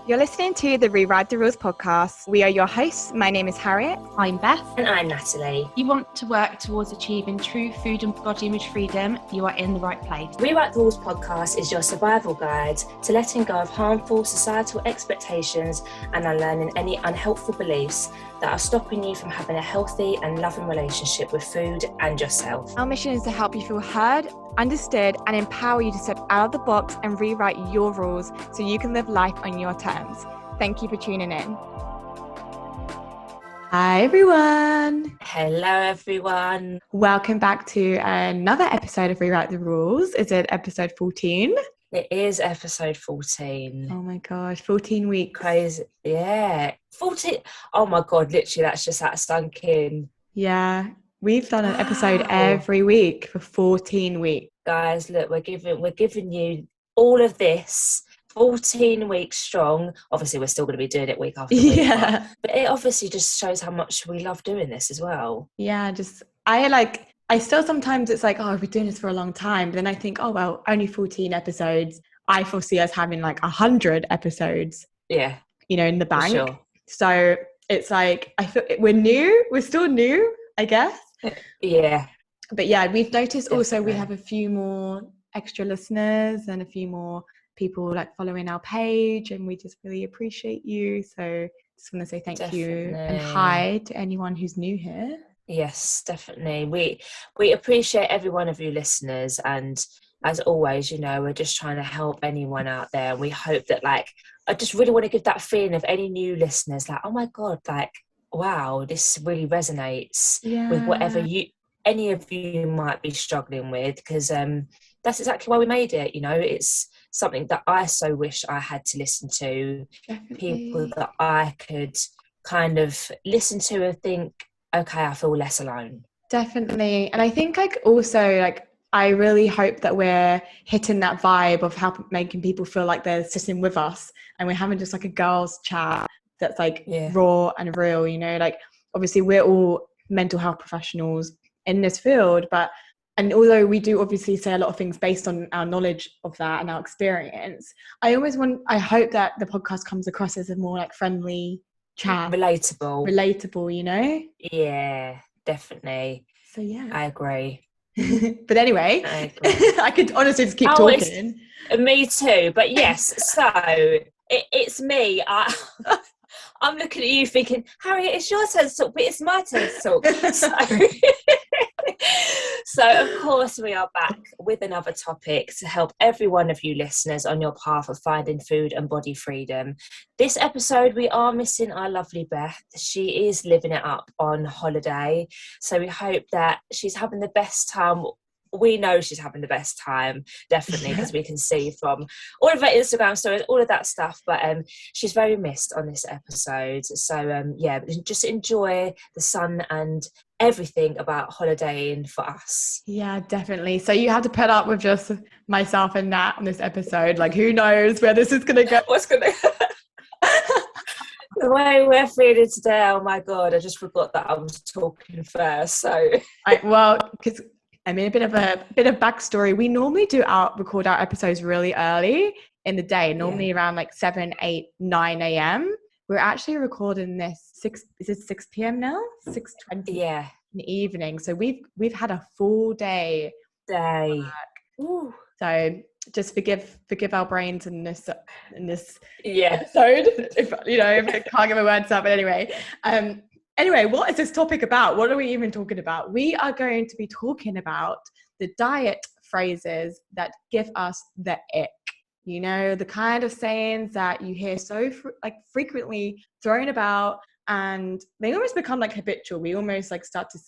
You're listening to the Rewrite the Rules podcast. We are your hosts. My name is Harriet. I'm Beth. And I'm Natalie. You want to work towards achieving true food and body image freedom, you are in the right place. Rewrite the Rules podcast is your survival guide to letting go of harmful societal expectations and unlearning any unhelpful beliefs that are stopping you from having a healthy and loving relationship with food and yourself. Our mission is to help you feel heard, understood, and empower you to step out of the box and rewrite your rules so you can live life on your terms. Thank you for tuning in. Hi, everyone. Hello, everyone. Welcome back to another episode of Rewrite the Rules. Is it episode 14? It is episode 14. Oh my gosh, 14 weeks. Crazy. Yeah. 14. Oh my God, literally, that's just that stunk in. Yeah. We've done an episode every week for 14 weeks. Guys, look, we're giving you all of this 14 weeks strong. Obviously, we're still going to be doing it week after week. Yeah. But it obviously just shows how much we love doing this as well. Yeah, I still sometimes it's like, oh, we've been doing this for a long time. But then I think, oh, well, only 14 episodes. I foresee us having like 100 episodes. Yeah. In the bank. Sure. So it's like, I feel we're still new, I guess. Yeah. But yeah, we've noticed Definitely. Also we have a few more extra listeners and a few more people like following our page, and we just really appreciate you. So just want to say thank you and hi to anyone who's new here. Yes, definitely. We appreciate every one of you listeners, and as always, we're just trying to help anyone out there. And we hope that I just really want to give that feeling of any new listeners, like, oh my God, like, wow, this really resonates with whatever any of you might be struggling with, because that's exactly why we made it. It's something that I so wish I had to listen to. Definitely. People that I could kind of listen to and think, okay, I feel less alone. Definitely. And I think I really hope that we're hitting that vibe of making people feel like they're sitting with us and we're having just like a girls chat that's raw and real, obviously we're all mental health professionals in this field, and although we do obviously say a lot of things based on our knowledge of that and our experience, I hope that the podcast comes across as a more friendly chat. Relatable, Yeah, definitly. So yeah. I agree. But anyway, I could honestly just keep talking. Me too, but yes, so it's me. I'm looking at you thinking, Harriet, it's your turn to talk, but it's my turn to talk. So of course we are back with another topic to help every one of you listeners on your path of finding food and body freedom. This episode we are missing our lovely Beth. She is living it up on holiday, so we hope that she's having the best time. We know she's having the best time, definitely, because we can see from all of her Instagram stories, all of that stuff. But she's very missed on this episode. So, just enjoy the sun and everything about holidaying for us. Yeah, definitely. So you have to put up with just myself and Nat on this episode. Who knows where this is going to go? What's going to The way we're feeling today, oh my God, I just forgot that I was talking first. So, because a bit of backstory. We normally record our episodes really early in the day, normally around 7, 8, 9 a.m. We're actually recording this 6 p.m. now? 6:20 in the evening. So we've had a full day. So just forgive our brains in this episode if I can't get my words out. But anyway, what is this topic about? What are we even talking about? We are going to be talking about the diet phrases that give us the ick. The kind of sayings that you hear so frequently thrown about, and they almost become habitual. We almost start to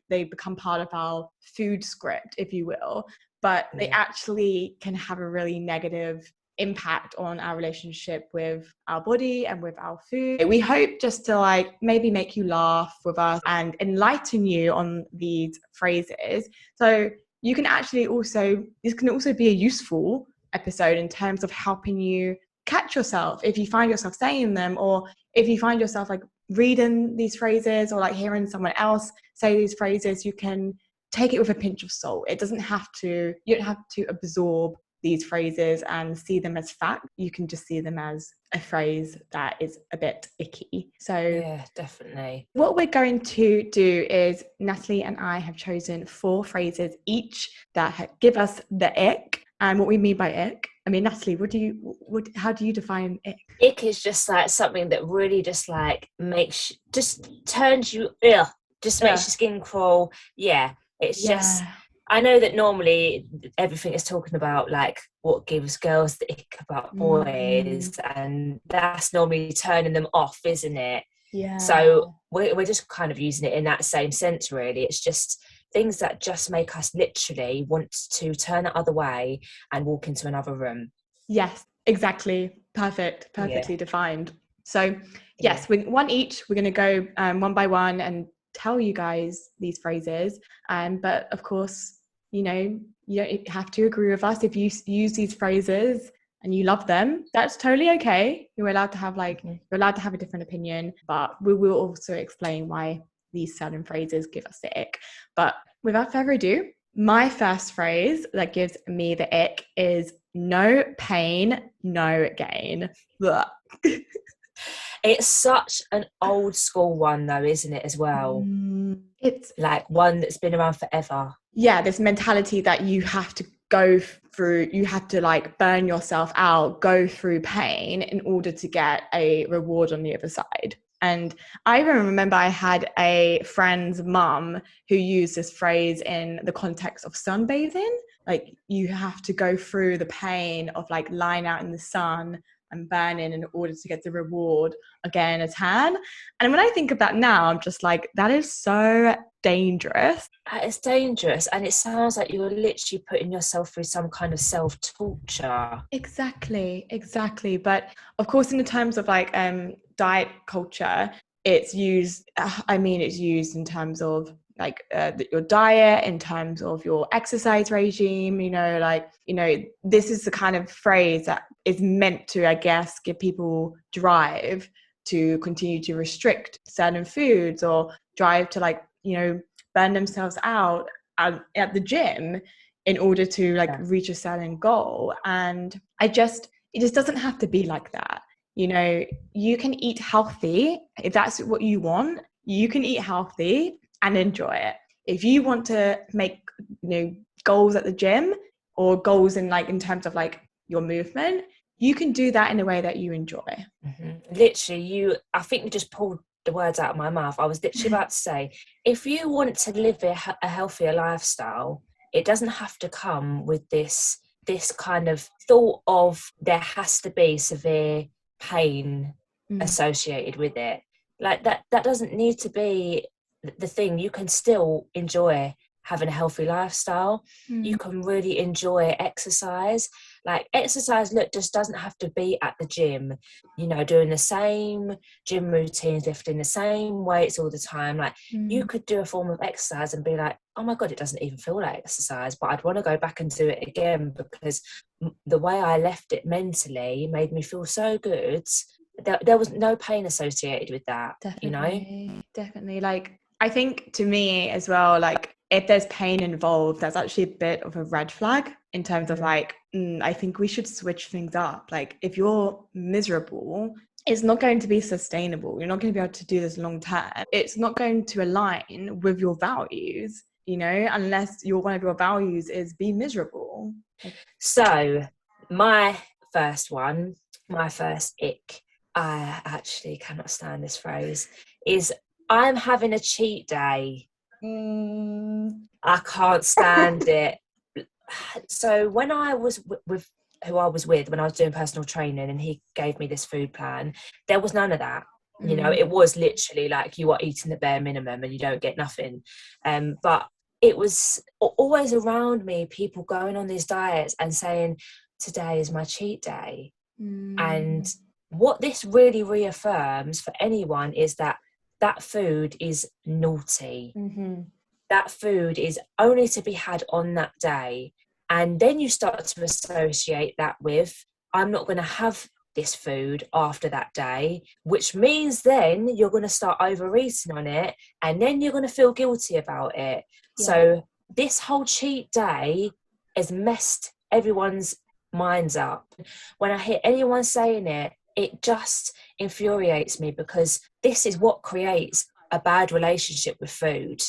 they become part of our food script, if you will. But they actually can have a really negative impact on our relationship with our body and with our food. We hope just to maybe make you laugh with us and enlighten you on these phrases. So you can actually this can also be a useful episode in terms of helping you catch yourself if you find yourself saying them, or if you find yourself reading these phrases or hearing someone else say these phrases. You can take it with a pinch of salt. You don't have to absorb these phrases and see them as fact. You can just see them as a phrase that is a bit icky. So yeah, definitely. What we're going to do is Natalie and I have chosen 4 phrases each that give us the ick. And what we mean by ick, I mean, Natalie, how do you define ick? Ick is just like something that really just like turns you just makes your skin crawl. Yeah, it's just, I know that normally everything is talking about like what gives girls the ick about boys, and that's normally turning them off, isn't it? Yeah. So we're just kind of using it in that same sense, really. It's just things that just make us literally want to turn the other way and walk into another room. Yes, exactly. Perfectly defined. So yes, with one each, we're going to go one by one and tell you guys these phrases. But of course, you don't have to agree with us. If you use these phrases and you love them, that's totally okay. You're allowed to have you're allowed to have a different opinion, but we will also explain why these certain phrases give us the ick. But without further ado, my first phrase that gives me the ick is no pain, no gain. It's such an old school one though, isn't it, as well? It's like one that's been around forever. Yeah, this mentality that you have to go through, you have to like burn yourself out, go through pain in order to get a reward on the other side. And I even remember I had a friend's mum who used this phrase in the context of sunbathing. Like, you have to go through the pain of like lying out in the sun and burning in order to get the reward, again, a tan. And when I think of that now, I'm just like, that is so dangerous. It's dangerous, and it sounds like you're literally putting yourself through some kind of self-torture. Exactly. But of course, in the terms of like diet culture, it's used in terms of like your diet, in terms of your exercise regime, this is the kind of phrase that is meant to, I guess, give people drive to continue to restrict certain foods, or drive to burn themselves out at the gym in order to reach a certain goal. And it just doesn't have to be like that. You can eat healthy if that's what you want. You can eat healthy and enjoy it. If you want to make goals at the gym, or goals in terms of like your movement, you can do that in a way that you enjoy. Literally, I think you just pulled the words out of my mouth. I was literally about to say, if you want to live a healthier lifestyle, it doesn't have to come with this kind of thought of there has to be severe pain associated with it. Like that doesn't need to be the thing. You can still enjoy having a healthy lifestyle. You can really enjoy exercise. Like, exercise, just doesn't have to be at the gym, doing the same gym routines, lifting the same weights all the time. Like, you could do a form of exercise and be like, oh my God, it doesn't even feel like exercise, but I'd want to go back and do it again because the way I left it mentally made me feel so good. There was no pain associated with that. Definitely. Like, I think to me as well, like, if there's pain involved, that's actually a bit of a red flag in terms of I think we should switch things up. Like, if you're miserable, it's not going to be sustainable. You're not going to be able to do this long term. It's not going to align with your values, unless one of your values is be miserable. So my first ick, I actually cannot stand this phrase, is I'm having a cheat day. I can't stand it. So when I was with who I was with when I was doing personal training, and he gave me this food plan, there was none of that. It was literally like, you are eating the bare minimum and you don't get nothing. But it was always around me, people going on these diets and saying, today is my cheat day. And what this really reaffirms for anyone is that food is naughty. That food is only to be had on that day. And then you start to associate that with, I'm not going to have this food after that day, which means then you're going to start overeating on it, and then you're going to feel guilty about it. So this whole cheat day has messed everyone's minds up. When I hear anyone saying it, it just infuriates me, because this is what creates a bad relationship with food,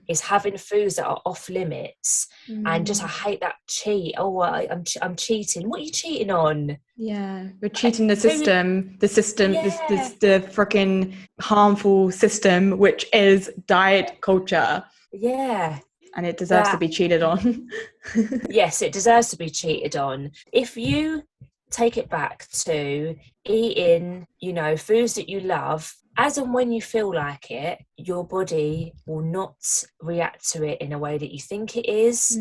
is having foods that are off limits. And just, I hate that cheat. Oh, I'm cheating. What are you cheating on? Yeah, we're cheating the system, this the freaking harmful system, which is diet culture. Yeah. And it deserves to be cheated on. Yes, it deserves to be cheated on. If you take it back to eating, you know, foods that you love, as and when you feel like it, your body will not react to it in a way that you think it is.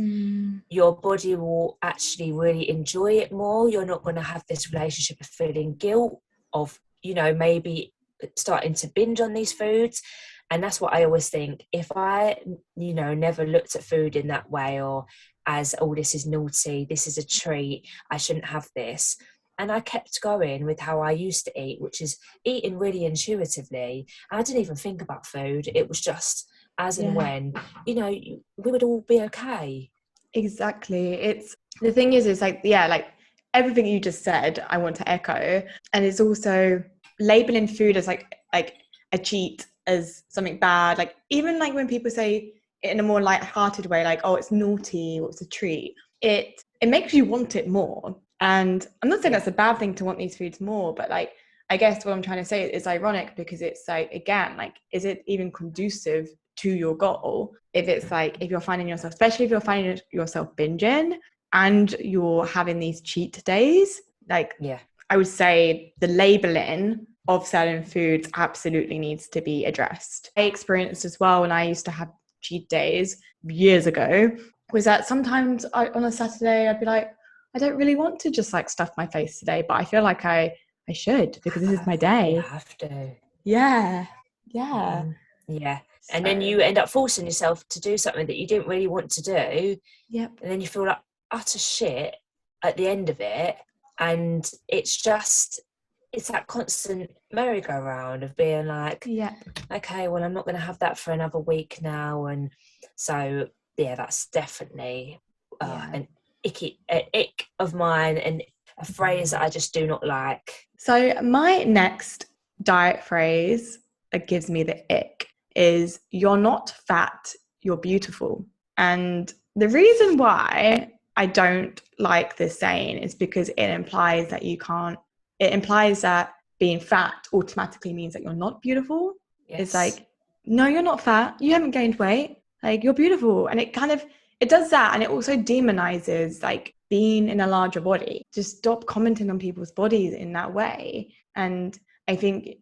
Your body will actually really enjoy it more. You're not going to have this relationship of feeling guilt, of, you know, maybe starting to binge on these foods. And that's what I always think. If I, you know, never looked at food in that way, or as, oh, this is naughty, this is a treat, I shouldn't have this. And I kept going with how I used to eat, which is eating really intuitively. And I didn't even think about food. It was just as and when, you know, we would all be okay. Exactly. It's, the thing is like, yeah, like everything you just said, I want to echo. And it's also labeling food as like a cheat, as something bad. Like, even like when people say it in a more light-hearted way, like, oh, it's naughty, or it's a treat, it makes you want it more. And I'm not saying that's a bad thing to want these foods more, but like, I guess what I'm trying to say is ironic, because it's like, again, like, is it even conducive to your goal if it's like, if you're finding yourself, especially if you're finding yourself binging and you're having these cheat days, like, I would say the labeling of certain foods absolutely needs to be addressed. I experienced as well when I used to have cheat days years ago, was that sometimes on a Saturday I'd be like, I don't really want to just like stuff my face today, but I feel like I should, because this is my day. You have to. Yeah. And then you end up forcing yourself to do something that you didn't really want to do. Yep. And then you feel like utter shit at the end of it. And it's that constant merry-go-round of being like, okay, well, I'm not going to have that for another week now. And so, yeah, that's definitely an ick of mine, and a phrase that I just do not like. So my next diet phrase that gives me the ick is, you're not fat, you're beautiful. And the reason why I don't like this saying is because it implies that being fat automatically means that you're not beautiful. It's like, no, you're not fat, you haven't gained weight, like, you're beautiful. And it does that, and it also demonizes like being in a larger body. Just stop commenting on people's bodies in that way. And I think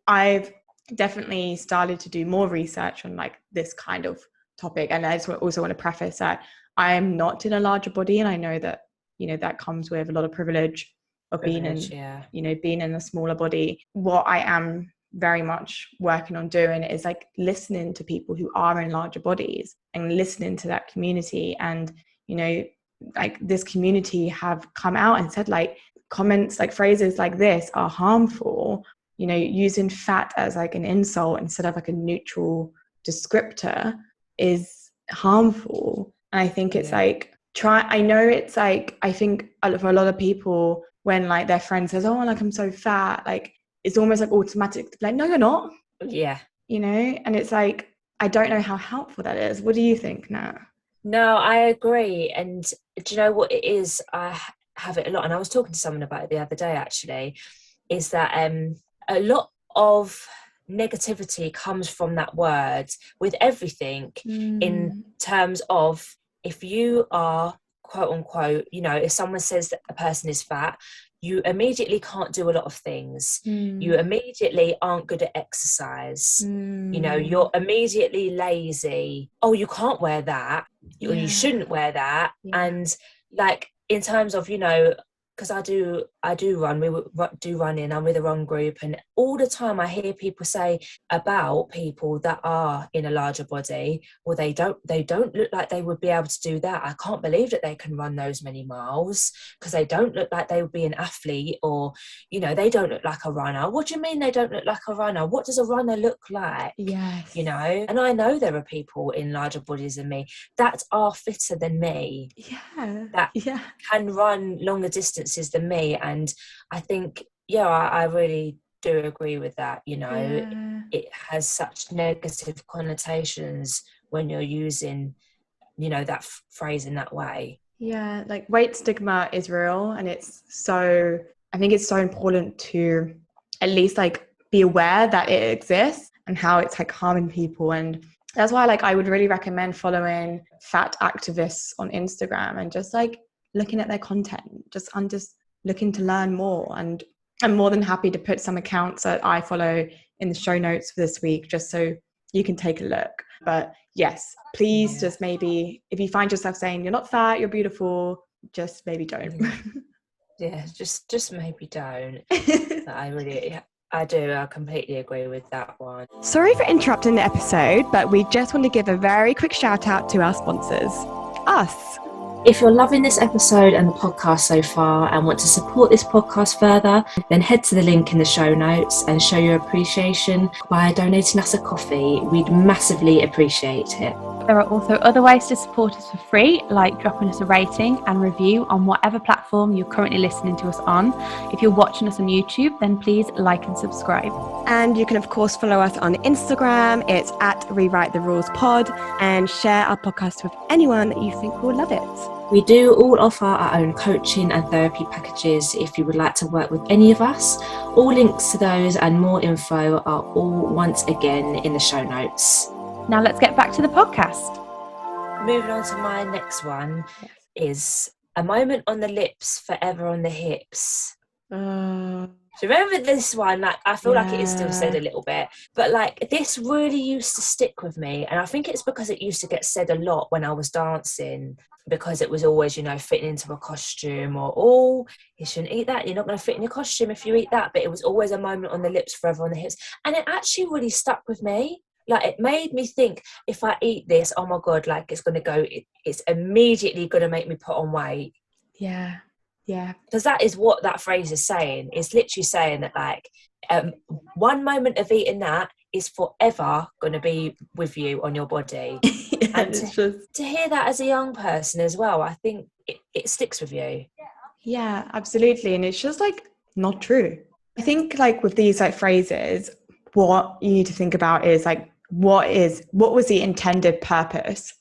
I've definitely started to do more research on like this kind of topic. And I just also want to preface that I am not in a larger body, and I know that, you know, that comes with a lot of privilege of being in a smaller body. What I am very much working on doing is like listening to people who are in larger bodies and listening to that community. And, you know, like, this community have come out and said like comments, like phrases like this are harmful. You know, using fat as like an insult instead of like a neutral descriptor is harmful. And I think it's like, I think for a lot of people, when like their friend says, oh, like, I'm so fat, like, it's almost like automatic to be like, no, you're not. Yeah. You know, and it's like, I don't know how helpful that is. What do you think, Nat? No, I agree. And do you know what it is? I have it a lot. And I was talking to someone about it the other day, actually, is that a lot of negativity comes from that word with everything, in terms of, if you are, quote unquote, you know, if someone says that a person is fat, you immediately can't do a lot of things. You immediately aren't good at exercise. You know, you're immediately lazy. Oh, you can't wear that, or you shouldn't wear that. And like, in terms of, you know, because I do run. We do running. I'm with a run group, and all the time I hear people say about people that are in a larger body, well, they don't look like they would be able to do that. I can't believe that they can run those many miles, because they don't look like they would be an athlete, or, you know, they don't look like a runner. What do you mean they don't look like a runner? What does a runner look like? Yes. You know, and I know there are people in larger bodies than me that are fitter than me. Yeah. That can run longer distances than me. And I think, I really do agree with that. You know, it has such negative connotations when you're using, you know, that phrase in that way. Yeah, like weight stigma is real, and I think it's so important to at least like be aware that it exists and how it's like harming people. And that's why like I would really recommend following fat activists on Instagram and just like looking at their content. I'm just looking to learn more, and I'm more than happy to put some accounts that I follow in the show notes for this week, just so you can take a look. But yes, please just maybe, if you find yourself saying you're not fat, you're beautiful, just maybe don't. Yeah, just maybe don't. I completely agree with that one. Sorry for interrupting the episode, but we just want to give a very quick shout out to our sponsors, us. If you're loving this episode and the podcast so far and want to support this podcast further, then head to the link in the show notes and show your appreciation by donating us a coffee. We'd massively appreciate it. There are also other ways to support us for free, like dropping us a rating and review on whatever platform you're currently listening to us on. If you're watching us on YouTube, then please like and subscribe. And you can, of course, follow us on Instagram. It's at Rewrite the Rules Pod, and share our podcast with anyone that you think will love it. We do all offer our own coaching and therapy packages if you would like to work with any of us. All links to those and more info are all once again in the show notes. Now let's get back to the podcast. Moving on to my next one is a moment on the lips, forever on the hips. Do you remember this one? Like, I feel like it is still said a little bit, but like this really used to stick with me. And I think it's because it used to get said a lot when I was dancing, because it was always, you know, fitting into a costume, or, oh, you shouldn't eat that. You're not going to fit in your costume if you eat that. But it was always a moment on the lips, forever on the hips. And it actually really stuck with me. Like, it made me think, if I eat this, oh my God, like it's immediately going to make me put on weight. Yeah. Yeah. Because that is what that phrase is saying. It's literally saying that, like, one moment of eating that is forever going to be with you on your body. And to hear that as a young person as well, I think it sticks with you. Yeah, absolutely. And it's just like not true. I think like with these like phrases, what you need to think about is like, what was the intended purpose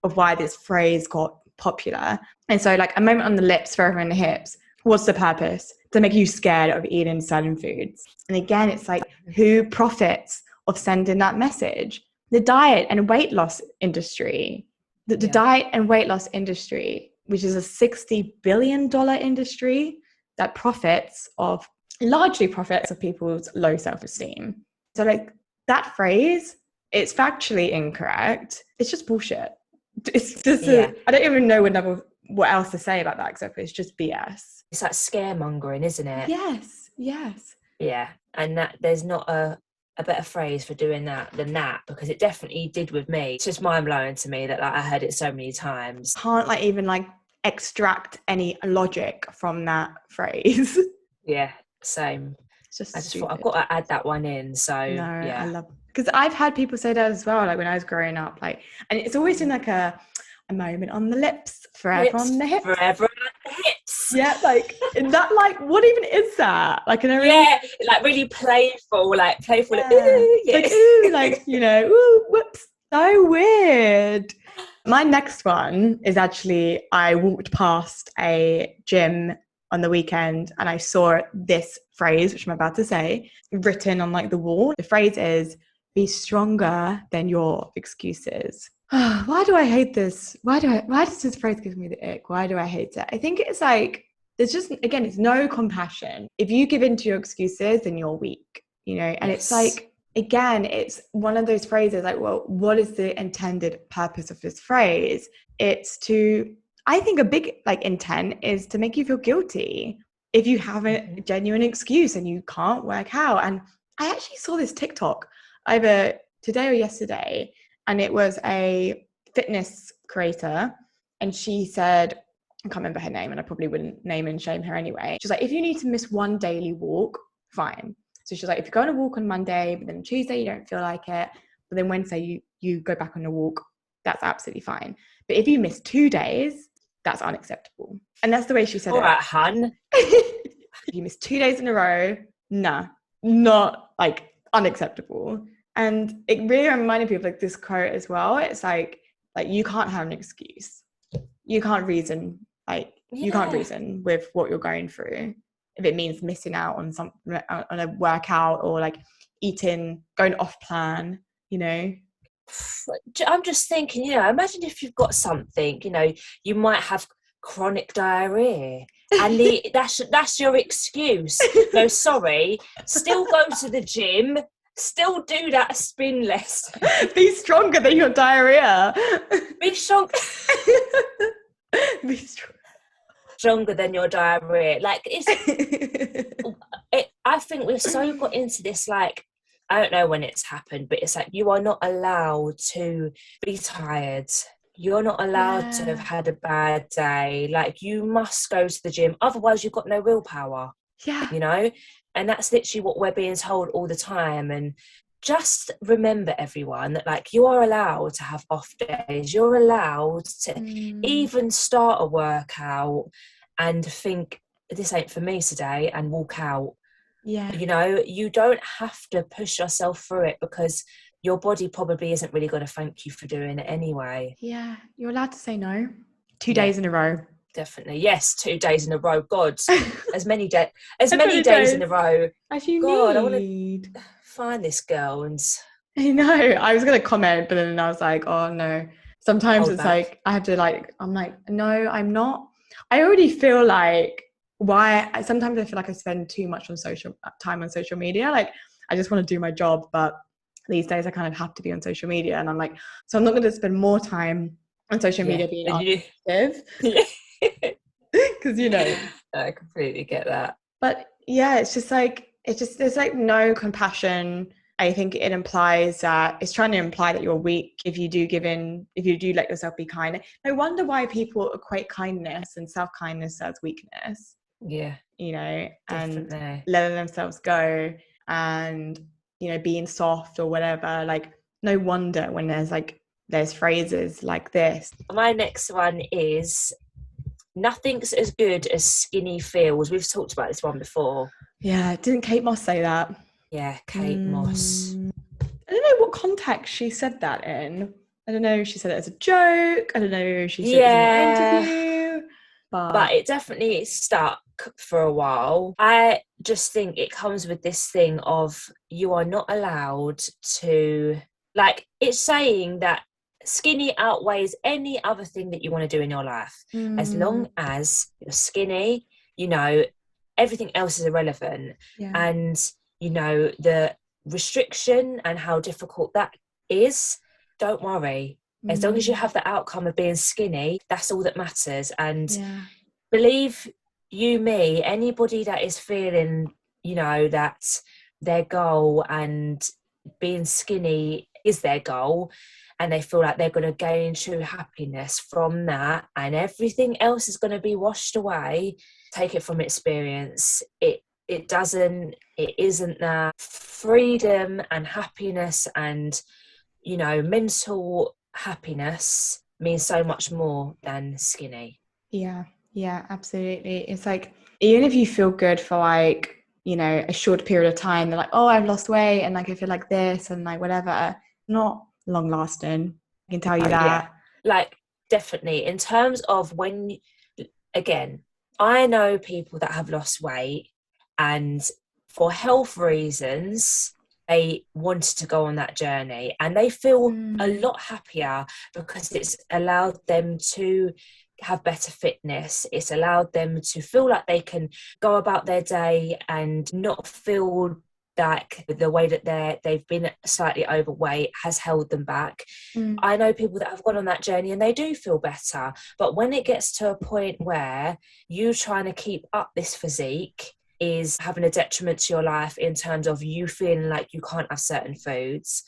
of why this phrase got popular? And so like a moment on the lips, forever on the hips, what's the purpose? To make you scared of eating certain foods. And again, it's like, who profits of sending that message? The diet and weight loss industry. The diet and weight loss industry, which is a $60 billion industry that largely profits of people's low self-esteem. So like that phrase, it's factually incorrect. It's just bullshit. It's just I don't even know what else to say about that, except it's just BS. It's like scaremongering, isn't it? Yes. Yeah, and that there's not a better phrase for doing that than that, because it definitely did with me. It's just mind-blowing to me that like I heard it so many times. Can't like even like extract any logic from that phrase. Yeah, same. I just thought I've got to add that one in. So I love, because I've had people say that as well, like when I was growing up, like, and it's always in like a moment on the lips, forever on the hips. Forever on the hips. Yeah, like, in that, like, what even is that? Like, like really playful, like, ooh, yeah. Like, ooh, like, you know, ooh, whoops, so weird. My next one is actually, I walked past a gym on the weekend and I saw this phrase, which I'm about to say, written on like the wall. The phrase is, be stronger than your excuses. Why do I hate this? Why does this phrase give me the ick? Why do I hate it? I think it's like, there's just, again, it's no compassion. If you give in to your excuses, then you're weak, you know? And It's like, again, it's one of those phrases like, well, what is the intended purpose of this phrase? It's to, I think a big like intent is to make you feel guilty. if you have a genuine excuse and you can't work out. And I actually saw this TikTok either today or yesterday, and it was a fitness creator, and she said, I can't remember her name, and I probably wouldn't name and shame her anyway. She's like, if you need to miss one daily walk, fine. So she's like, if you go on a walk on Monday, but then Tuesday you don't feel like it, but then Wednesday you go back on a walk, that's absolutely fine. But if you miss 2 days, that's unacceptable. And that's the way she said All it. right, hun. If you miss 2 days in a row, nah, not like unacceptable. And it really reminded me of like this quote as well. It's like you can't have an excuse. You can't reason, you can't reason with what you're going through. If it means missing out on on a workout, or like eating, going off plan, you know. I'm just thinking, you know, imagine if you've got something, you know, you might have chronic diarrhea, and that's your excuse. No, sorry, still go to the gym, still do that spin lesson. Be stronger than your diarrhea. Be strong. Be strong. Stronger than your diarrhea. Like, I think we've so got into this, like, I don't know when it's happened, but it's like you are not allowed to be tired. You're not allowed to have had a bad day. Like, you must go to the gym, otherwise you've got no willpower. Yeah. You know? And that's literally what we're being told all the time. And just remember, everyone, that like you are allowed to have off days. You're allowed to even start a workout and think, this ain't for me today, and walk out. Yeah. You know, you don't have to push yourself through it, because your body probably isn't really going to thank you for doing it anyway. Yeah. You're allowed to say no. 2 days in a row. Definitely. Yes, 2 days in a row. God, as many days in a row as you God, need. I want to find this girl. And I know. I was going to comment, but then I was like, oh no. Sometimes it's back. like I have to I'm like, no, I'm not. I already feel like sometimes I feel like I spend too much time on social media. Like, I just want to do my job, but these days I kind of have to be on social media, and I'm like, so I'm not going to spend more time on social media being active. Because you know, I completely get that. But yeah, it's just there's like no compassion. I think it implies that it's trying to imply that you're weak if you do let yourself be kind. No wonder why people equate kindness and self-kindness as weakness. Yeah. You know, definitely. And letting themselves go, and, you know, being soft or whatever. Like, no wonder when there's phrases like this. My next one is, nothing's as good as skinny feels. We've talked about this one before. Yeah, didn't Kate Moss say that? Yeah, Kate Moss. I don't know what context she said that in. I don't know if she said it as a joke. I don't know if she said it in an interview. But it definitely stuck for a while. I just think it comes with this thing of, you are not allowed to, like, it's saying that skinny outweighs any other thing that you want to do in your life. As long as you're skinny, you know, everything else is irrelevant. Yeah. And, you know, the restriction and how difficult that is, don't worry. As long as you have the outcome of being skinny, that's all that matters. And believe you me, anybody that is feeling, you know, that their goal and being skinny is their goal, and they feel like they're going to gain true happiness from that, and everything else is going to be washed away, take it from experience. It isn't that. Freedom and happiness and, you know, mental happiness means so much more than skinny. Yeah, absolutely. It's like, even if you feel good for like, you know, a short period of time, they're like, oh, I've lost weight and like I feel like this and like whatever, not long lasting. I can tell you that. Yeah. Like, definitely, in terms of again, I know people that have lost weight, and for health reasons they wanted to go on that journey, and they feel a lot happier because it's allowed them to have better fitness. It's allowed them to feel like they can go about their day and not feel like the way that they've been slightly overweight has held them back. I know people that have gone on that journey and they do feel better, but when it gets to a point where you trying to keep up this physique is having a detriment to your life in terms of you feeling like you can't have certain foods,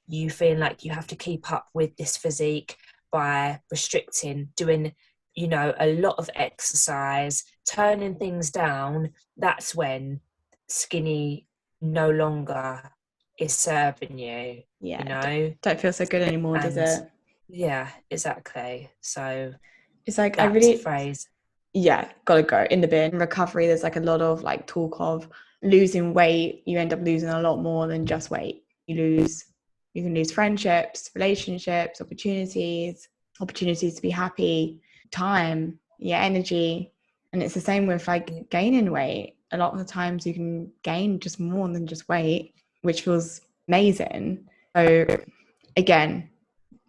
you feeling like you have to keep up with this physique by restricting, doing, you know, a lot of exercise, turning things down, that's when skinny no longer is serving you. Yeah, you know, don't feel so good anymore, does it? Yeah, exactly. So it's like, that's I really, a phrase. Yeah, gotta go in the bin. In recovery, there's like a lot of like talk of losing weight. You end up losing a lot more than just weight. You can lose friendships, relationships, opportunities to be happy, time, energy. And it's the same with like gaining weight. A lot of the times you can gain just more than just weight, which feels amazing. So again,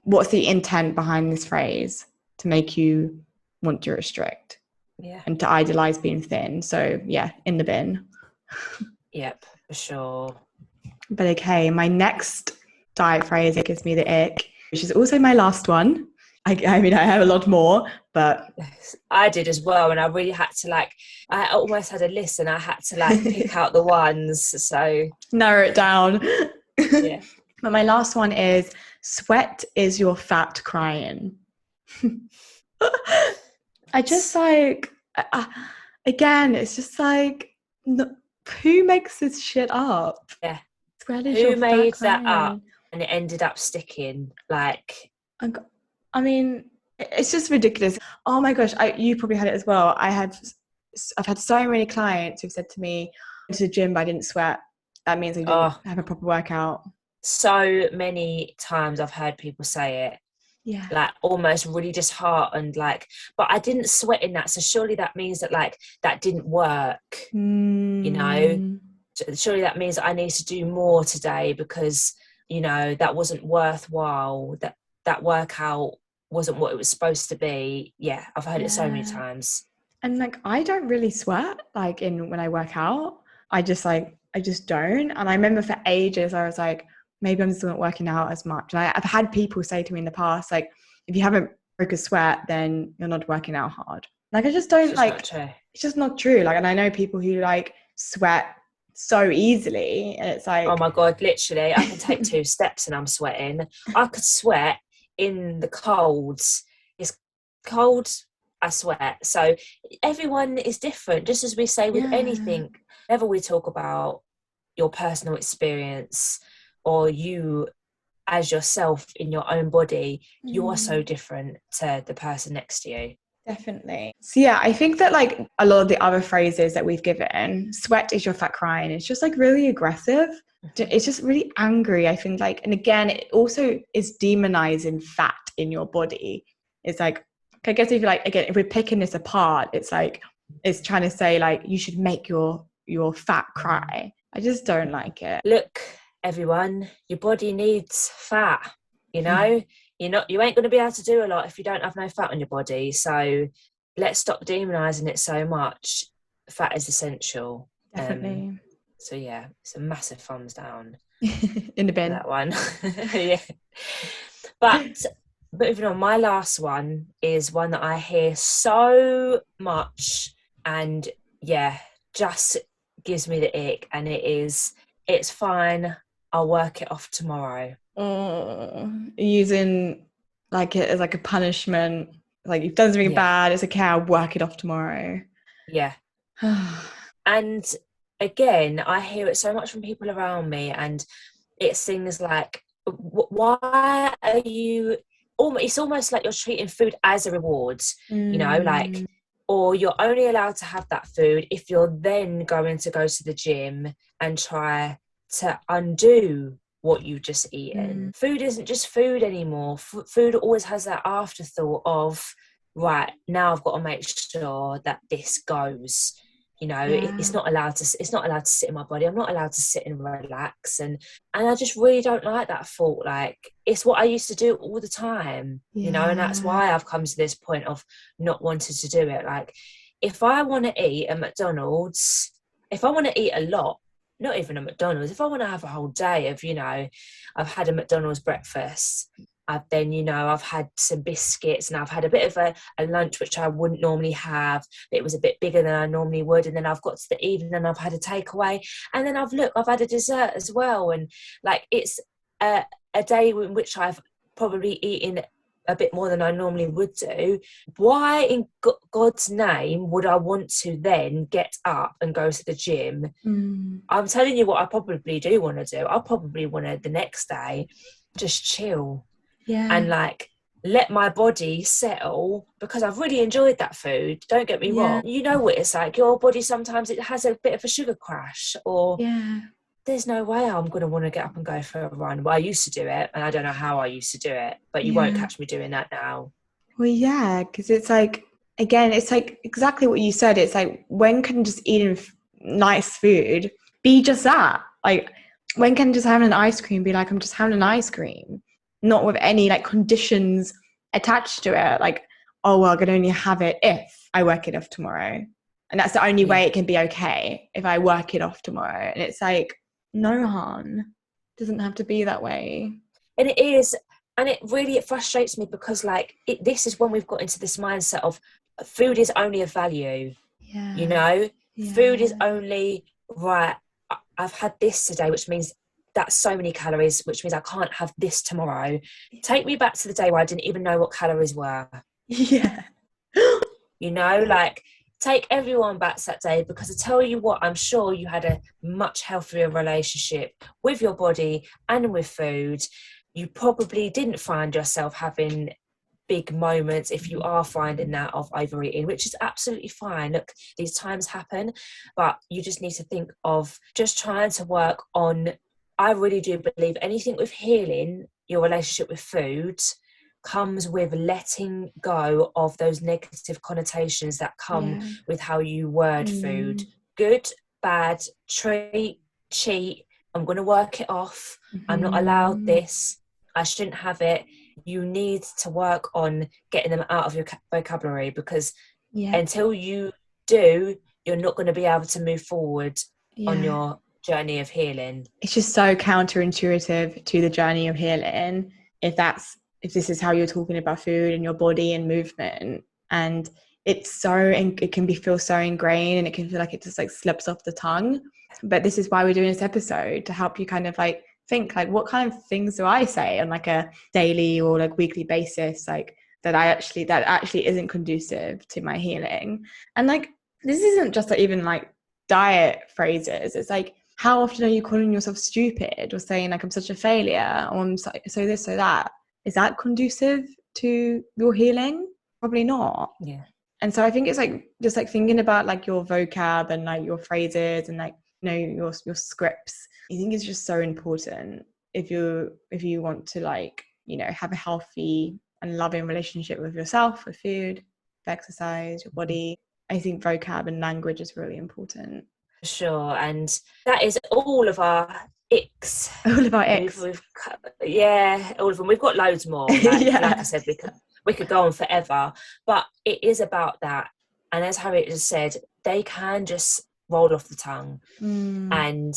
what's the intent behind this phrase? To make you want to restrict. Yeah. And to idolize being thin. So yeah, in the bin. Yep, for sure. But okay, my next diet phrase that gives me the ick, which is also my last one. I mean, I have a lot more, but I did as well, and I really had to I almost had a list, and I had to pick out the ones. So narrow it down. Yeah. But my last one is sweat is your fat crying. I just again, it's just like, who makes this shit up? Yeah. Sweat is who your made fat that up? crying. And it ended up sticking. I mean, it's just ridiculous. Oh my gosh, you probably had it as well. I've had so many clients who've said to me, I went to the gym but I didn't sweat. That means I didn't have a proper workout. So many times I've heard people say it. Yeah. Almost really disheartened, but I didn't sweat in that, so surely that means that that didn't work. You know, surely that means that I need to do more today because, you know, that wasn't worthwhile, that workout wasn't what it was supposed to be. Yeah, I've heard it so many times. And I don't really sweat when I work out. I just don't. And I remember for ages I was like, maybe I'm just not working out as much. And I've had people say to me in the past, if you haven't broke a sweat, then you're not working out hard. I just don't it's just not true. And I know people who sweat so easily, and it's like, oh my God, literally I can take 2 steps and I'm sweating. I could sweat in the colds. It's cold, I sweat. So everyone is different, just as we say with anything. Whenever we talk about your personal experience or you as yourself in your own body, you are so different to the person next to you. Definitely. So yeah, I think that a lot of the other phrases that we've given, sweat is your fat crying, it's just really aggressive. It's just really angry, I think. And again, it also is demonizing fat in your body. It's I guess if again, if we're picking this apart, it's it's trying to say you should make your fat cry. I just don't like it. Look, everyone, your body needs fat, you know. You ain't going to be able to do a lot if you don't have no fat on your body. So let's stop demonizing it so much. Fat is essential. Definitely. So yeah, it's a massive thumbs down in the bin. That one. Yeah. But moving on, my last one is one that I hear so much, and just gives me the ick, and it's fine, I'll work it off tomorrow. Using it as a punishment, you've done something bad, it's okay, I'll work it off tomorrow. Yeah. And again, I hear it so much from people around me, and it's things like, why are you it's almost like you're treating food as a reward, you know, or you're only allowed to have that food if you're then going to go to the gym and try to undo what you've just eaten. Food isn't just food anymore. Food always has that afterthought of, right, now I've got to make sure that this goes. You know, it's not allowed to sit in my body. I'm not allowed to sit and relax, and I just really don't like that thought. It's what I used to do all the time, you know, and that's why I've come to this point of not wanting to do it. If I want to eat at McDonald's, if I want to eat a lot, not even a McDonald's, if I want to have a whole day of, you know, I've had a McDonald's breakfast, I've had some biscuits, and I've had a bit of a lunch which I wouldn't normally have. It was a bit bigger than I normally would, and then I've got to the evening and I've had a takeaway, and then I've had a dessert as well, and like it's a day in which I've probably eaten a bit more than I normally would do. Why in God's name would I want to then get up and go to the gym? I'm telling you what I probably do want to do. I probably want to the next day just chill and like let my body settle, because I've really enjoyed that food. Don't get me wrong. You know what it's like. Your body sometimes it has a bit of a sugar crash, or there's no way I'm going to want to get up and go for a run. Well, I used to do it, and I don't know how I used to do it, but you won't catch me doing that now. Well, yeah, because it's like, again, it's like exactly what you said. It's like, when can just eating nice food be just that? Like, when can just having an ice cream be like, I'm just having an ice cream, not with any like conditions attached to it? Like, oh, well, I can only have it if I work it off tomorrow. And that's the only way it can be okay, if I work it off tomorrow. And it's like, no, hon, it doesn't have to be that way. And it is, and it frustrates me, because like this is when we've got into this mindset of food is only of value. You know, food is only right. I've had this today, which means that's so many calories, which means I can't have this tomorrow. Take me back to the day where I didn't even know what calories were. You know, like, take everyone back to that day, because I tell you what, I'm sure you had a much healthier relationship with your body and with food. You probably didn't find yourself having big moments, if you are finding that, of overeating, which is absolutely fine. Look, these times happen, but you just need to think of just trying to work on, I really do believe anything with healing your relationship with food comes with letting go of those negative connotations that come with how you word food. Good, bad, treat, cheat, I'm going to work it off, I'm not allowed this, I shouldn't have it. You need to work on getting them out of your vocabulary, because until you do, you're not going to be able to move forward on your journey of healing. It's just so counterintuitive to the journey of healing if this is how you're talking about food and your body and movement, and it can feel so ingrained, and it can feel like it just like slips off the tongue. But this is why we're doing this episode, to help you kind of like think, like, what kind of things do I say on like a daily or like weekly basis, like that actually isn't conducive to my healing. And like, this isn't just like even like diet phrases. It's like, how often are you calling yourself stupid, or saying like, I'm such a failure, or I'm so this, so that? Is that conducive to your healing? Probably not. And so I think it's like just like thinking about like your vocab and like your phrases and like, you know, your scripts. I think it's just so important if you want to, like, you know, have a healthy and loving relationship with yourself, with food, with exercise, your body. I think vocab and language is really important. Sure. And that is all of our icks. All of our icks. All of them. We've got loads more. Like I said, we could go on forever, but it is about that. And as Harriet just said, they can just roll off the tongue, and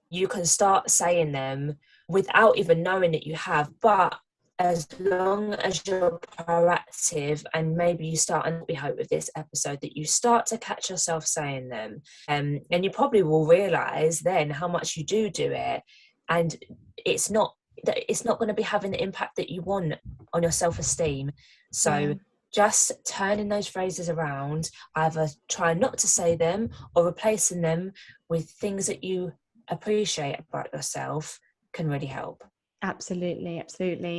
you can start saying them without even knowing that you have. But as long as you're proactive, and maybe you start, and we hope with this episode that you start to catch yourself saying them, and you probably will realize then how much you do it, and it's not going to be having the impact that you want on your self-esteem. So just turning those phrases around, either try not to say them or replacing them with things that you appreciate about yourself, can really help. Absolutely.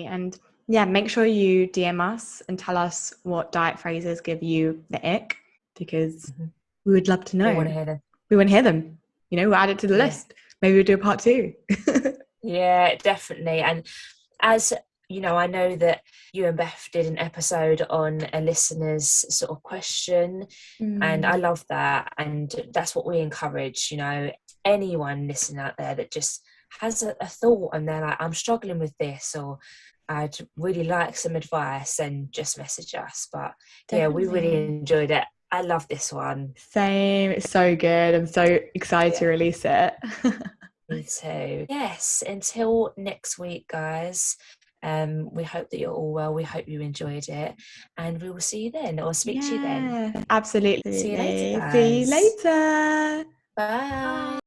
And make sure you DM us and tell us what diet phrases give you the ick, because we would love to know. We want to hear them. You know, we'll add it to the list. Maybe we'll do a part 2. Yeah, definitely. And as you know, I know that you and Beth did an episode on a listener's sort of question, and I love that. And that's what we encourage, you know, anyone listening out there that just has a thought and they're like, I'm struggling with this, or I'd really like some advice, and just message us. But we really enjoyed it. I love this one. Same. It's so good. I'm so excited to release it. Me too. Yes. Until next week, guys. We hope that you're all well. We hope you enjoyed it, and we will see you then, or speak to you then. Absolutely. See you later, guys. See you later. Bye.